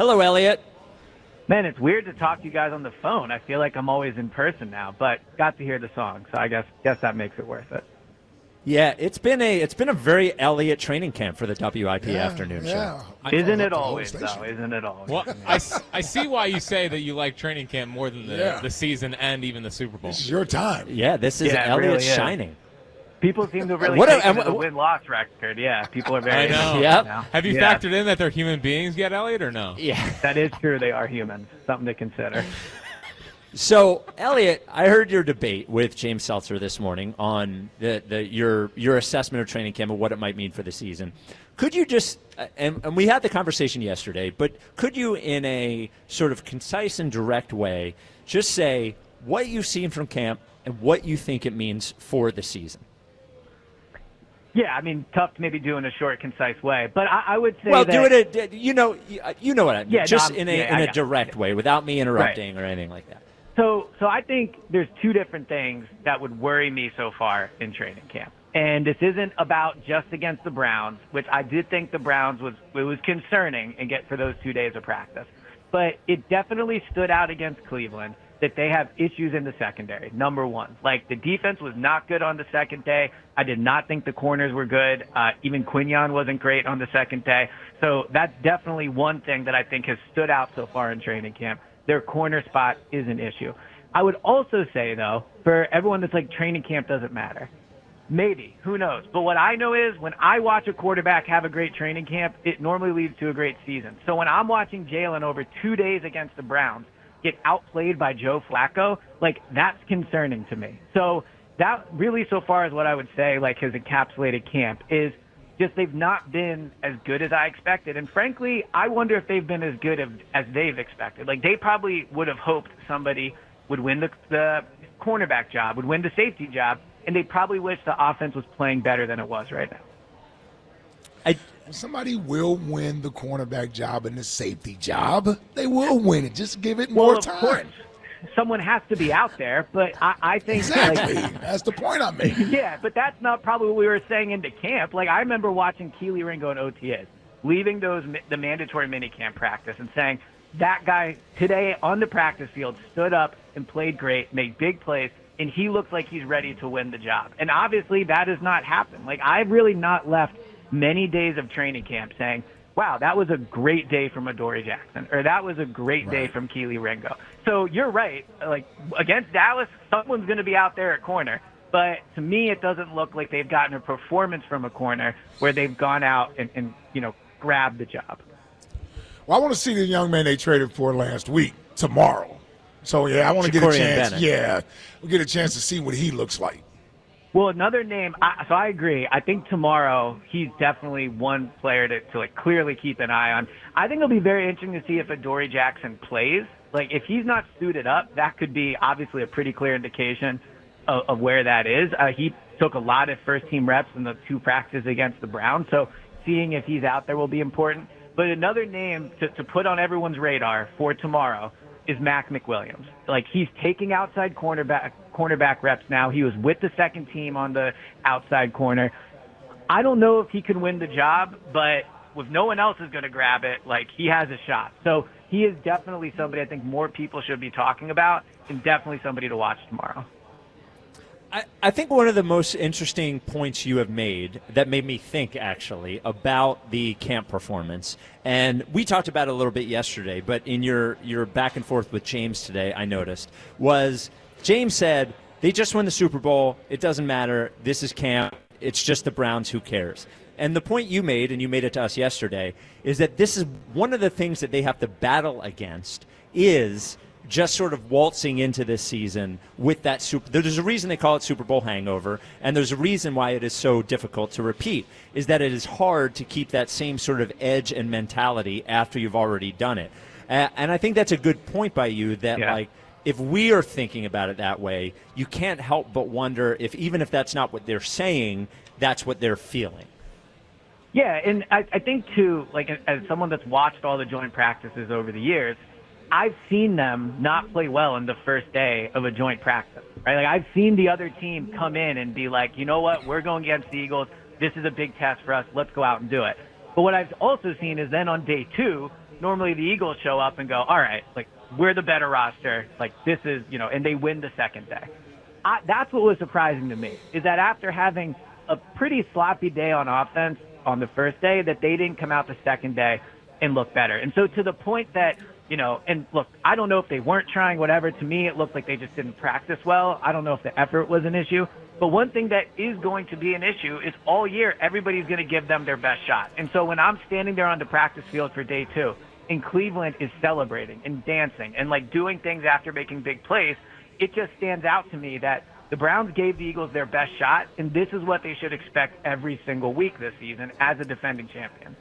Hello, Eliot. Man, it's weird to talk to you guys on the phone. I feel like I'm always in person now, but got to hear the song, so I guess that makes it worth it. Yeah, it's been a very Eliot training camp for the WIP afternoon show. Isn't it always, though? Isn't it always? Well, I see why you say that you like training camp more than the season and even the Super Bowl. This is your time. Yeah, this is Eliot really shining. People seem to really take it as a win-loss record. Yeah, people are very. I know. Yep. Now. Have you factored in that they're human beings yet, Eliot, or no? Yeah, that is true. They are humans. Something to consider. So, Eliot, I heard your debate with James Seltzer this morning on your assessment of training camp and what it might mean for the season. Could you just, and we had the conversation yesterday, but could you, in a sort of concise and direct way, just say what you've seen from camp and what you think it means for the season? Yeah, I mean, tough to maybe do in a short, concise way, but I would say do it. You know what I mean. Yeah, just in a direct way, without me interrupting or anything like that. So I think there's two different things that would worry me so far in training camp. And this isn't about just against the Browns, which I did think the Browns was concerning and get for those 2 days of practice. But it definitely stood out against Cleveland that they have issues in the secondary, number one. Like, the defense was not good on the second day. I did not think the corners were good. Even Quignon wasn't great on the second day. So that's definitely one thing that I think has stood out so far in training camp. Their corner spot is an issue. I would also say, though, for everyone that's like training camp doesn't matter. Maybe. Who knows? But what I know is when I watch a quarterback have a great training camp, it normally leads to a great season. So when I'm watching Jalen over 2 days against the Browns get outplayed by Joe Flacco, like, that's concerning to me. So that really so far is what I would say, like, has encapsulated camp is just they've not been as good as I expected. And frankly, I wonder if they've been as good as they've expected. Like, they probably would have hoped somebody would win the cornerback job, would win the safety job, and they probably wish the offense was playing better than it was right now. Somebody will win the cornerback job and the safety job. They will win it. Just give it more time. Course. Someone has to be out there, but I think exactly. That's the point I'm making. Yeah, but that's not probably what we were saying into camp. Like, I remember watching Keely Ringo and OTAs, leaving the mandatory minicamp practice and saying that guy today on the practice field stood up and played great, made big plays, and he looks like he's ready to win the job. And obviously that has not happened. Like, I've really not left many days of training camp saying, wow, that was a great day from Adoree Jackson, or that was a great day from Keely Ringo. So you're right. Like, against Dallas, someone's going to be out there at corner. But to me, it doesn't look like they've gotten a performance from a corner where they've gone out and grabbed the job. Well, I want to see the young man they traded for last week tomorrow. So, yeah, I want to get a chance. Yeah, we'll get a chance to see what he looks like. Well, another name, so I agree. I think tomorrow he's definitely one player to like clearly keep an eye on. I think it'll be very interesting to see if Adoree Jackson plays. Like, if he's not suited up, that could be obviously a pretty clear indication of where that is. He took a lot of first-team reps in the two practices against the Browns, so seeing if he's out there will be important. But another name to put on everyone's radar for tomorrow is Mac McWilliams. Like, he's taking outside cornerback reps now. He was with the second team on the outside corner. I don't know if he can win the job, but if no one else is going to grab it, like, he has a shot. So he is definitely somebody I think more people should be talking about, and definitely somebody to watch tomorrow. I think one of the most interesting points you have made that made me think, actually, about the camp performance, and we talked about it a little bit yesterday, but in your back and forth with James today, I noticed, was James said, they just won the Super Bowl. It doesn't matter. This is camp. It's just the Browns. Who cares? And the point you made, and you made it to us yesterday, is that this is one of the things that they have to battle against is just sort of waltzing into this season with that there's a reason they call it Super Bowl hangover, and there's a reason why it is so difficult to repeat, is that it is hard to keep that same sort of edge and mentality after you've already done it. And I think that's a good point by you that, like, if we are thinking about it that way, you can't help but wonder if, even if that's not what they're saying, that's what they're feeling. Yeah, and I think, too, like, as someone that's watched all the joint practices over the years, I've seen them not play well in the first day of a joint practice, right? Like, I've seen the other team come in and be like, you know what, we're going against the Eagles. This is a big test for us. Let's go out and do it. But what I've also seen is then on day two, normally the Eagles show up and go, all right, like, we're the better roster. Like, this is, and they win the second day. That's what was surprising to me, is that after having a pretty sloppy day on offense on the first day, that they didn't come out the second day and look better. And so to the point that, and look, I don't know if they weren't trying, whatever. To me, it looked like they just didn't practice well. I don't know if the effort was an issue. But one thing that is going to be an issue is all year, everybody's going to give them their best shot. And so when I'm standing there on the practice field for day 2, and Cleveland is celebrating and dancing and, like, doing things after making big plays, it just stands out to me that the Browns gave the Eagles their best shot, and this is what they should expect every single week this season as a defending champion.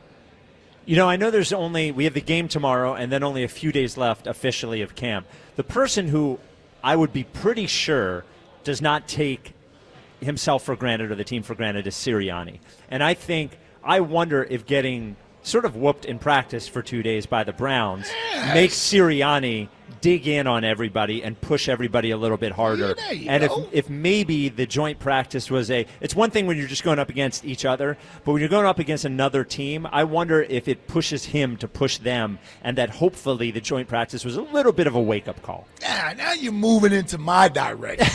I know we have the game tomorrow and then only a few days left officially of camp. The person who I would be pretty sure does not take himself for granted or the team for granted is Sirianni. And I wonder if getting sort of whooped in practice for 2 days by the Browns makes Sirianni dig in on everybody and push everybody a little bit harder. And if maybe the joint practice was it's one thing when you're just going up against each other, but when you're going up against another team, I wonder if it pushes him to push them, and that hopefully the joint practice was a little bit of a wake-up call. Yeah, now you're moving into my direction.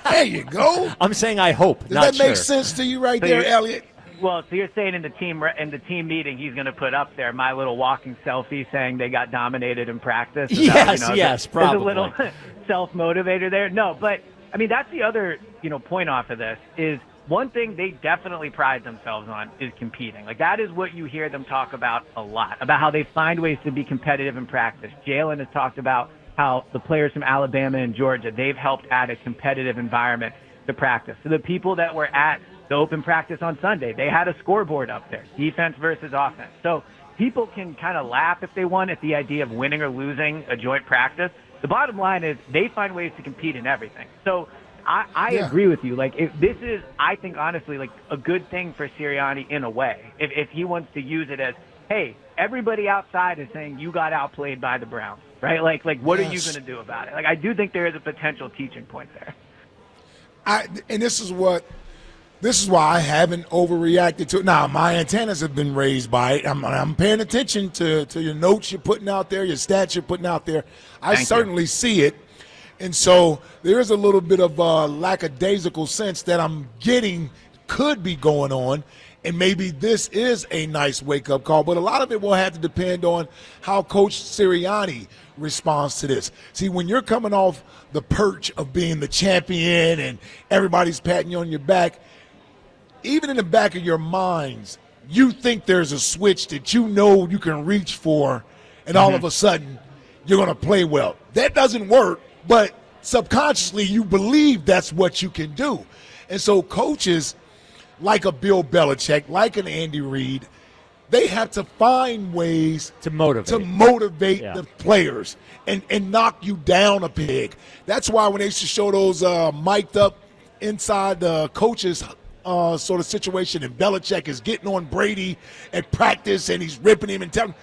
There you go. I'm saying I hope. Does that make sense to you right there, Eliot? Well, so you're saying in the team meeting, he's going to put up there my little walking selfie saying they got dominated in practice. Yes, probably. There's a little self-motivator there. No, but I mean that's the other point off of this is one thing they definitely pride themselves on is competing. Like that is what you hear them talk about a lot, about how they find ways to be competitive in practice. Jalen has talked about how the players from Alabama and Georgia, they've helped add a competitive environment to practice. So the people that were at the open practice on Sunday, they had a scoreboard up there, defense versus offense. So people can kind of laugh if they want at the idea of winning or losing a joint practice. The bottom line is they find ways to compete in everything. So I agree with you. Like, if this is, I think, honestly, like a good thing for Sirianni in a way. If he wants to use it as, hey, everybody outside is saying you got outplayed by the Browns, right? Like what are you going to do about it? Like, I do think there is a potential teaching point there. And this is why I haven't overreacted to it. Now, my antennas have been raised by it. I'm paying attention to your notes you're putting out there, your stats you're putting out there. I certainly see it. And so there is a little bit of a lackadaisical sense that I'm getting could be going on. And maybe this is a nice wake-up call. But a lot of it will have to depend on how Coach Sirianni responds to this. See, when you're coming off the perch of being the champion and everybody's patting you on your back, even in the back of your minds, you think there's a switch that you know you can reach for, and all of a sudden you're going to play well. That doesn't work, but subconsciously you believe that's what you can do. And so coaches like a Bill Belichick, like an Andy Reid, they have to find ways to motivate the players and knock you down a peg. That's why when they used to show those mic'd up inside the coaches sort of situation, and Belichick is getting on Brady at practice and he's ripping him and telling him,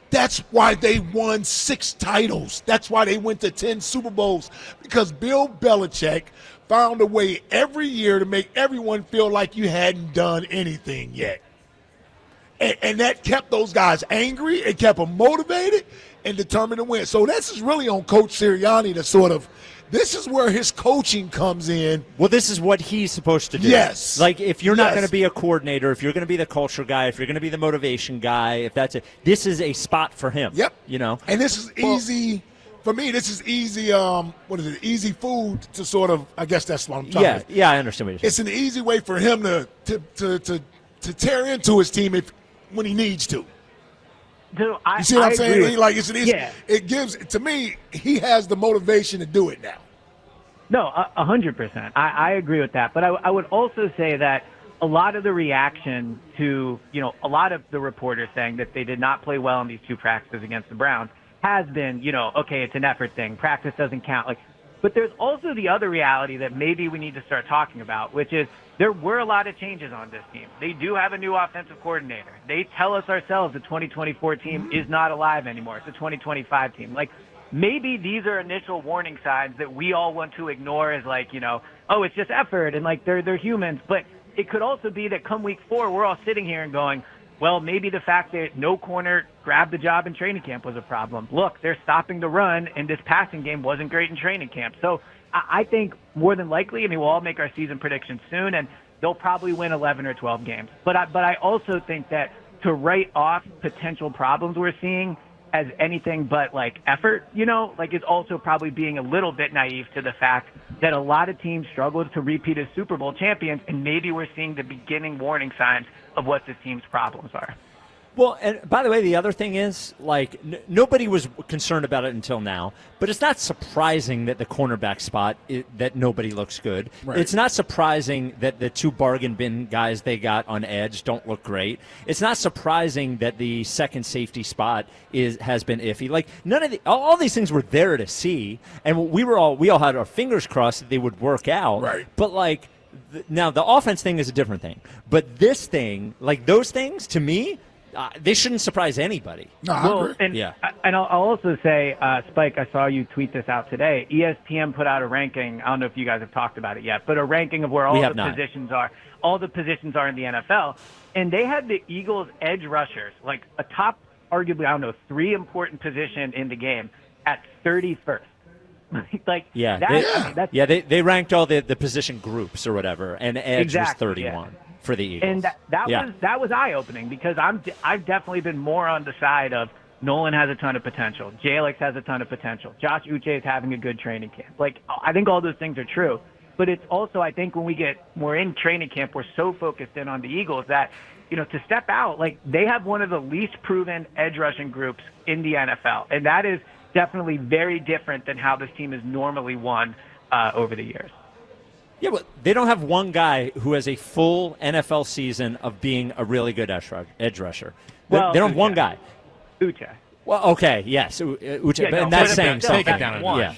that's why they won 6 titles. That's why they went to 10 Super Bowls, because Bill Belichick found a way every year to make everyone feel like you hadn't done anything yet. And that kept those guys angry. It kept them motivated and determined to win. So this is really on Coach Sirianni to sort of, this is where his coaching comes in. Well, this is what he's supposed to do. Yes. Like, if you're not going to be a coordinator, if you're going to be the culture guy, if you're going to be the motivation guy, if that's it, this is a spot for him. Yep. And this is easy. For me, this is easy, easy food to sort of, I guess that's what I'm trying to. Yeah, I understand what you're saying. It's an easy way for him to tear into his team when he needs to. You see what I'm saying? It's an easy. Yeah. It gives, to me, he has the motivation to do it now. No, 100%. I agree with that. But I would also say that a lot of the reaction to, a lot of the reporters saying that they did not play well in these 2 practices against the Browns has been, okay, it's an effort thing. Practice doesn't count. But there's also the other reality that maybe we need to start talking about, which is there were a lot of changes on this team. They do have a new offensive coordinator. They tell us ourselves the 2024 team is not alive anymore. It's a 2025 team. Maybe these are initial warning signs that we all want to ignore as it's just effort and they're humans. But it could also be that come week 4, we're all sitting here and going, well, maybe the fact that no corner grabbed the job in training camp was a problem. Look, they're stopping the run, and this passing game wasn't great in training camp. So I think more than likely, we'll all make our season predictions soon, and they'll probably win 11 or 12 games. But I also think that to write off potential problems we're seeing as anything but effort, is also probably being a little bit naive to the fact that a lot of teams struggled to repeat as Super Bowl champions, and maybe we're seeing the beginning warning signs of what this team's problems are. Well, and by the way, the other thing is, nobody was concerned about it until now, but it's not surprising that the cornerback spot, that nobody looks good. Right. It's not surprising that the 2 bargain bin guys they got on edge don't look great. It's not surprising that the second safety spot has been iffy. None of all these things were there to see, and we all had our fingers crossed that they would work out. Right. But now the offense thing is a different thing. But this thing, those things, to me, they shouldn't surprise anybody. No, I agree. And I'll also say, Spike, I saw you tweet this out today. ESPN put out a ranking. I don't know if you guys have talked about it yet, but a ranking of where all the positions are in the NFL. And they had the Eagles' edge rushers, a top, arguably, 3 important position in the game at 31st. They ranked all the position groups or whatever, and edge was 31. Yeah. For the Eagles. And that was eye-opening, because I've definitely been more on the side of Nolan has a ton of potential. Jalix has a ton of potential. Josh Uche is having a good training camp. I think all those things are true. But it's also, I think, when we get more in training camp, we're so focused in on the Eagles that, to step out, they have one of the least proven edge rushing groups in the NFL. And that is definitely very different than how this team has normally won over the years. Yeah, but they don't have one guy who has a full NFL season of being a really good edge rusher. Well, they don't have one guy. Uche. Well, okay, yes, Uche, and that's saying something. Take it down.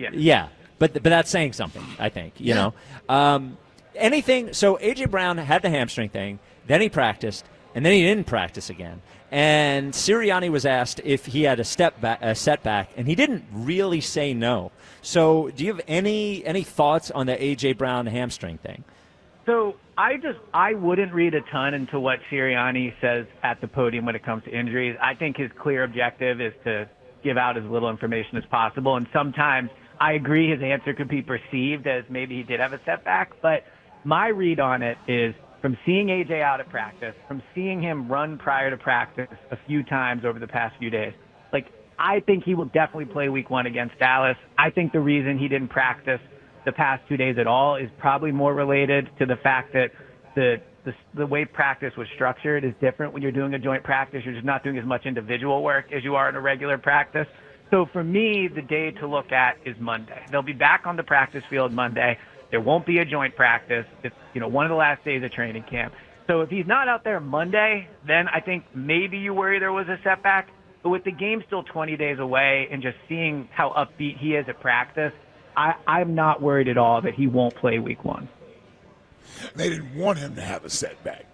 Yeah. But that's saying something, I think. You know, anything. So A.J. Brown had the hamstring thing, then he practiced, and then he didn't practice again. And Sirianni was asked if he had a setback, and he didn't really say no. So do you have any thoughts on the A.J. Brown hamstring thing? So I wouldn't read a ton into what Sirianni says at the podium when it comes to injuries. I think his clear objective is to give out as little information as possible. And sometimes I agree his answer could be perceived as maybe he did have a setback. But my read on it is, from seeing A.J. out at practice, from seeing him run prior to practice a few times over the past few days, I think he will definitely play week 1 against Dallas. I think the reason he didn't practice the past 2 days at all is probably more related to the fact that the way practice was structured is different. When you're doing a joint practice, you're just not doing as much individual work as you are in a regular practice. So for me, the day to look at is Monday. They'll be back on the practice field Monday. There won't be a joint practice. It's one of the last days of training camp. So if he's not out there Monday, then I think maybe you worry there was a setback. But with the game still 20 days away and just seeing how upbeat he is at practice, I'm not worried at all that he won't play week 1. They didn't want him to have a setback.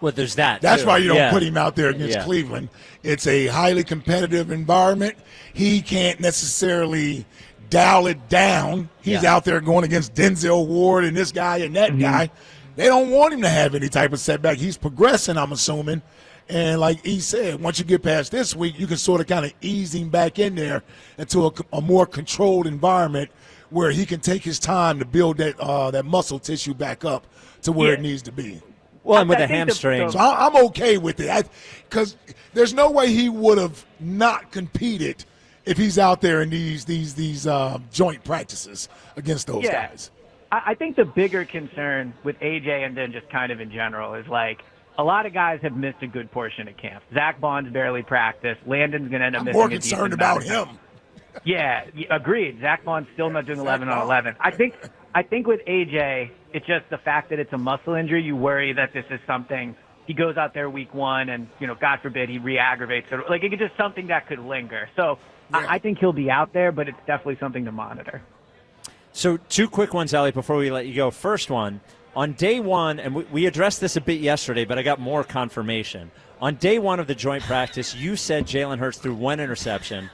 Well, there's that. That's why you don't put him out there against Cleveland. It's a highly competitive environment. He can't necessarily dial it down. He's out there going against Denzel Ward and this guy and that guy. They don't want him to have any type of setback. He's progressing, I'm assuming. And like he said, once you get past this week, you can sort of kind of ease him back in there into a more controlled environment where he can take his time to build that muscle tissue back up to where it needs to be. Well, and with a hamstring. So I'm okay with it. Because there's no way he would have not competed if he's out there in these joint practices against those guys. I think the bigger concern with AJ and then just kind of in general is a lot of guys have missed a good portion of camp. Zach Bond's barely practiced. Landon's going to end up missing. I'm more concerned about him. Yeah, agreed. Zach Bond's still not doing 11 on 11. I think with AJ, it's just the fact that it's a muscle injury. You worry that this is something he goes out there week 1 and, God forbid he re-aggravates it. It's just something that could linger. So I think he'll be out there, but it's definitely something to monitor. So 2 quick ones, Elliot, before we let you go. First one, on day 1, and we addressed this a bit yesterday, but I got more confirmation. On day 1 of the joint practice, you said Jalen Hurts threw 1 interception.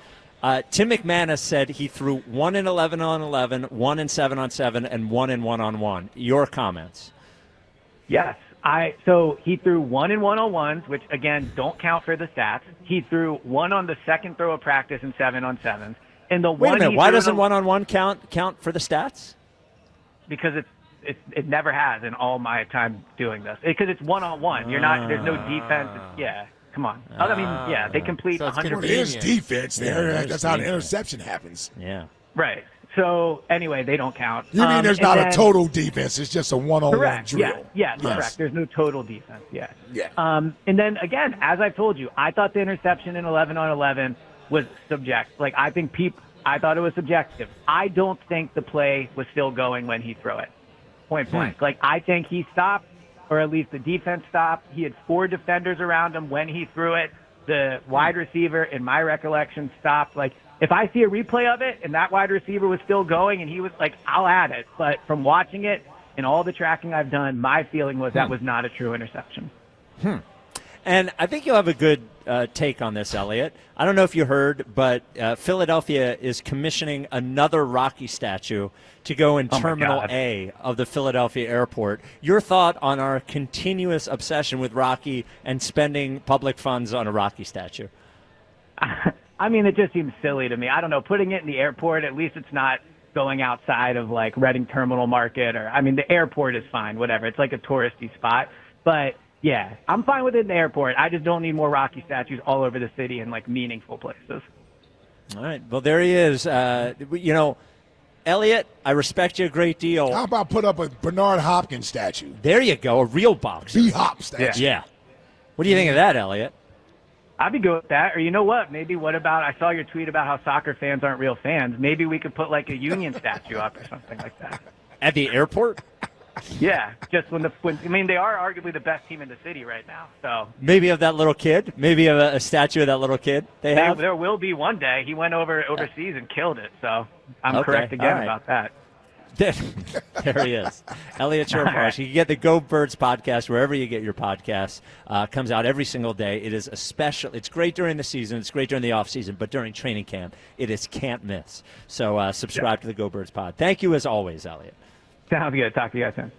Tim McManus said he threw 1 in 11 on 11, 1 in 7 on 7, and 1 in 1 on 1. Your comments? Yes. So he threw 1 in one-on-ones, which, again, don't count for the stats. He threw 1 on the second throw of practice and 7 on 7s. And the Wait a minute. Why doesn't one-on-one count for the stats? Because it never has in all my time doing this. Because it's one-on-one. You're not. There's no defense. Come on. I mean, they complete 100%. There's defense there. That's how the interception happens. Yeah. Right. So, anyway, they don't count. You mean there's not a total defense. It's just a one-on-one drill. Yes. Correct. There's no total defense. Yeah. Yeah. And then, again, as I've told you, I thought the interception in 11-on-11 was subjective. Like, I thought it was subjective. I don't think the play was still going when he threw it. Point blank. Like, I think he stopped, or at least the defense stopped. He had 4 defenders around him when he threw it. The wide receiver, in my recollection, stopped. Like, if I see a replay of it and that wide receiver was still going and he was like, I'll add it. But from watching it and all the tracking I've done, my feeling was that was not a true interception. And I think you'll have a good take on this, Eliot. I don't know if you heard, but Philadelphia is commissioning another Rocky statue to go in Terminal A of the Philadelphia airport. Your thought on our continuous obsession with Rocky and spending public funds on a Rocky statue? I mean, it just seems silly to me. I don't know. Putting it in the airport, at least it's not going outside of, like, Reading Terminal Market. The airport is fine, whatever. It's like a touristy spot. But, yeah, I'm fine with it in the airport. I just don't need more Rocky statues all over the city in, like, meaningful places. All right. Well, there he is. Eliot, I respect you a great deal. How about put up a Bernard Hopkins statue? There you go, a real boxer. B-Hop statue. Yeah. What do you think of that, Eliot? I'd be good with that. Or you know what? Maybe I saw your tweet about how soccer fans aren't real fans. Maybe we could put like a Union statue up or something like that. At the airport? Yeah, just when they are arguably the best team in the city right now. So maybe of that little kid? Maybe of a statue of that little kid they have? There will be one day. He went overseas and killed it. So I'm correct again about that. There he is. Eliot Shorr-Parks. You can get the Go Birds podcast wherever you get your podcasts. Comes out every single day. It is it's great during the season. It's great during the off season, but during training camp, it is can't miss. So subscribe to the Go Birds pod. Thank you as always, Eliot. Sounds good. Talk to you guys soon.